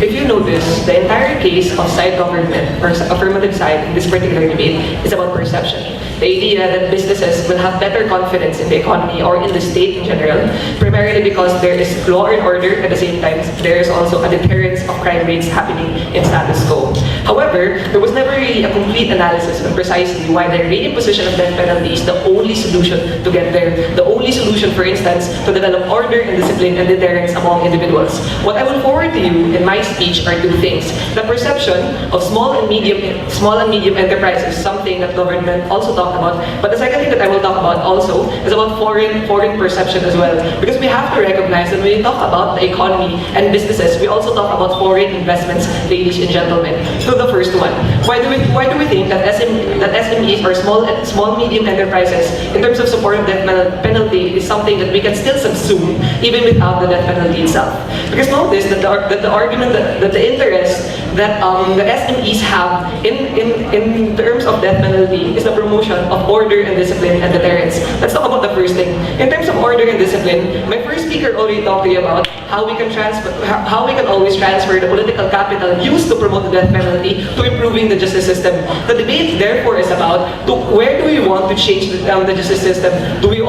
If you notice, the entire case of side government or affirmative side in this particular debate is about perception. The idea that businesses will have better confidence in the economy or in the state in general, primarily because there is law and order at the same time. There is also a deterrence of crime rates happening in status quo. However, there was never really a complete analysis on precisely why the reimposition of death penalty is the only solution to get there. The only solution, for instance, to develop order and discipline and deterrence among individuals. What I will forward to you in my speech are two things. The perception of small and medium enterprises, something that government also talked about. But the second thing that I will talk about also is about foreign perception as well. Because we have to recognize that when we talk about the economy and businesses, we also talk about foreign investments, ladies and gentlemen. So the first one, why do we think that SMEs or small medium enterprises, in terms of support of death penalty, is something that we can still subsume even without the death penalty itself? Because notice that the argument that the interest that the SMEs have in terms of death penalty is the promotion of order and discipline and deterrence. Let's talk about the first thing. In terms of order and discipline, my first speaker already talked to you about how we can always transfer the political capital used to promote the death penalty to improving the justice system. The debate therefore is about where do we want to change the justice system? Do we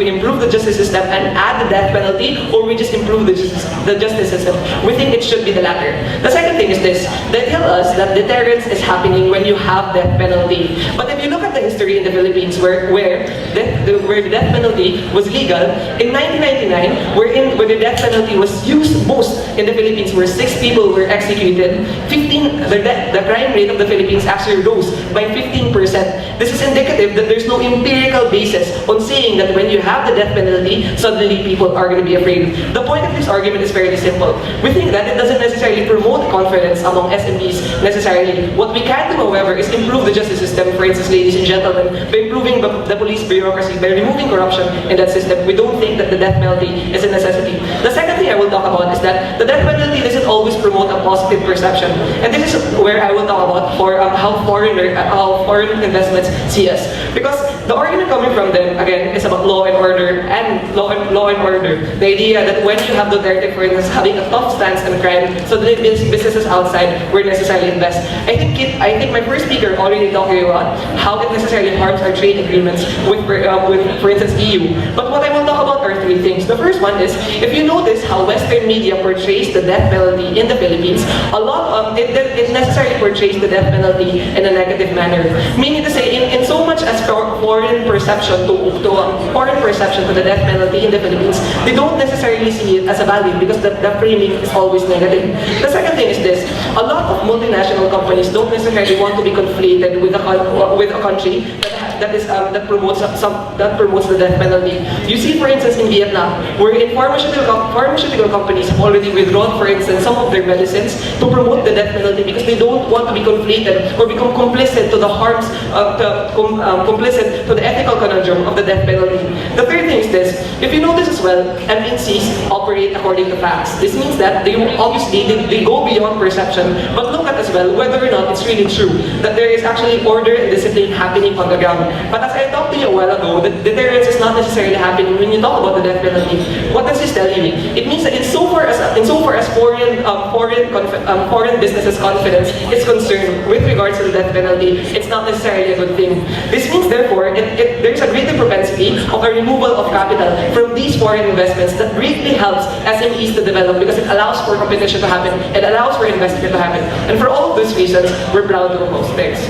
improve the justice system and add the death penalty, or we just improve the justice system? We think it should be the latter. The second thing is this: they tell us that deterrence is happening when you have death penalty. But if you look at the history in the Philippines, where the death penalty was legal in 1999, where the death penalty was used most in the Philippines, where 6 people were executed, the crime rate of the Philippines actually rose by 15%. This is indicative that there's no empirical basis on saying that when you have the death penalty, suddenly people are going to be afraid. The point of this argument is fairly simple. We think that it doesn't necessarily promote confidence among SMEs necessarily. What we can do, however, is improve the justice system, for instance, ladies and gentlemen, by improving the police bureaucracy, by removing corruption in that system. We don't think that the death penalty is a necessity. The second thing I will talk about is that the death penalty doesn't always promote a positive perception. And this is where I will talk about how foreign investments see us. Because the argument coming from them, again, is about law and order The idea that when you have Duterte, for instance, having a tough stance on crime, so that businesses outside will necessarily invest. I think my first speaker already talked to you about how it necessarily harms our trade agreements with for instance, EU. But what I will talk about are three things. The first one is, if you notice how Western media portrays the death penalty in the Philippines, it necessarily portrays the death penalty in a negative manner. Meaning to say, in so much as foreign perception to the death penalty in the Philippines, they don't necessarily see it as a value because the framing is always negative. The second thing is this: a lot of multinational companies don't necessarily want to be conflated with a country that promotes the death penalty. You see, for instance, in Vietnam, where pharmaceutical companies have already withdrawn, for instance, some of their medicines to promote the death penalty because they don't want to be conflated or become complicit to the harms, complicit to the ethical conundrum of the death penalty. The third thing is this: if you notice as well, MNCs operate according to facts. This means that they go beyond perception, but look at as well whether or not it's really true that there is actually order and discipline happening on the ground. But as I talked to you a while ago, that deterrence is not necessarily happening when you talk about the death penalty. What does this tell you? It means that insofar as foreign businesses' confidence is concerned with regards to the death penalty, it's not necessarily a good thing. This means, therefore, there's a greater propensity of a removal of capital from these foreign investments that greatly helps SMEs to develop because it allows for competition to happen, it allows for investment to happen. And for all of those reasons, we're proud to oppose. Thanks.